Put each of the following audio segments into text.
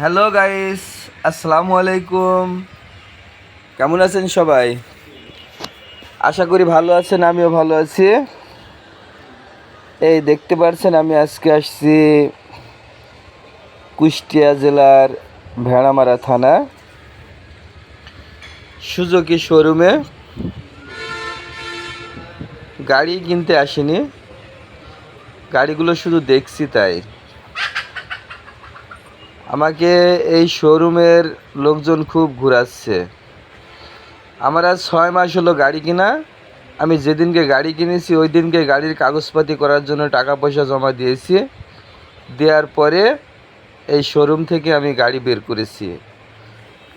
Hello guys, আসসালামু আলাইকুম। কেমন আছেন সবাই? আশা করি ভালো আছেন, আমিও ভালো আছি। এই দেখতে পাচ্ছেন আমি আজকে আসছি কুষ্টিয়া জেলার ভেড়ামারা থানা সুজুকি শোরুমে। গাড়ি কিনতে আসিনি, গাড়িগুলো শুধু দেখছি। তাই আমাকে এই শোরুমের লোকজন খুব ঘুরাচ্ছে। আমার আজ 6 মাস হলো গাড়ি কিনা। আমি যেদিনকে গাড়ি কিনেছি ওই দিনকে গাড়ির কাগজপাতি করার জন্য টাকা পয়সা জমা দিয়েছি। দেওয়ার পরে এই শোরুম থেকে আমি গাড়ি বের করেছি,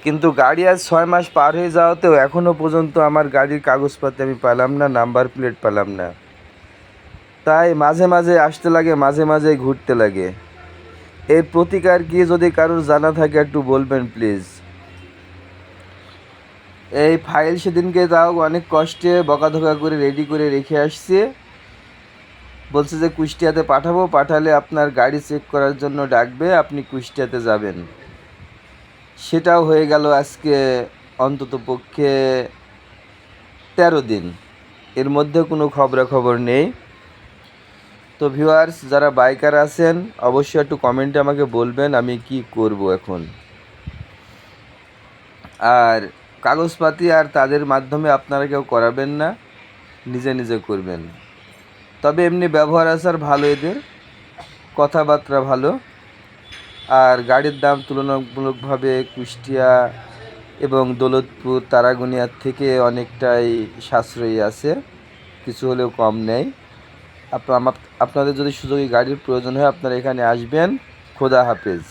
কিন্তু গাড়ি আজ 6 মাস পার হয়ে যাওয়াতেও এখনও পর্যন্ত আমার গাড়ির কাগজপাতি আমি পেলাম না, নাম্বার প্লেট পেলাম না। তাই মাঝে মাঝে আসতে লাগে, মাঝে মাঝে ঘুরতে লাগে। এর প্রতিকার কি যদি কারোর জানা থাকে একটু বলবেন প্লিজ। এই ফাইল সেদিনকে তাও অনেক কষ্টে বকাধকা করে রেডি করে রেখে আসছে। বলছে যে কুষ্টিয়াতে পাঠাবো, পাঠালে আপনার গাড়ি চেক করার জন্য ডাকবে, আপনি কুষ্টিয়াতে যাবেন। সেটাও হয়ে গেল আজকে অন্তত পক্ষে 13 দিন। এর মধ্যে কোনো খবরাখবর নেই। তো ভিউয়ার্স, যারা বাইকার আছেন অবশ্যই একটু কমেন্টে আমাকে বলবেন আমি কি করব এখন। আর কাগজপাতি আর তাদের মাধ্যমে আপনারা কেউ করাবেন না, নিজে নিজে করবেন। তবে এমনি ব্যবহার আচার ভালো, এদের কথাবার্তা ভালো। আর গাড়ির দাম তুলনামূলকভাবে কুষ্টিয়া এবং দৌলতপুর তারাগোনিয়ার থেকে অনেকটাই সাশ্রয়ী আছে, কিছু হলেও কম নেই। আপনাদের যদি সুযোগী গাড়ির প্রয়োজন হয় আপনারা এখানে আসবেন। খোদা হাফেজ।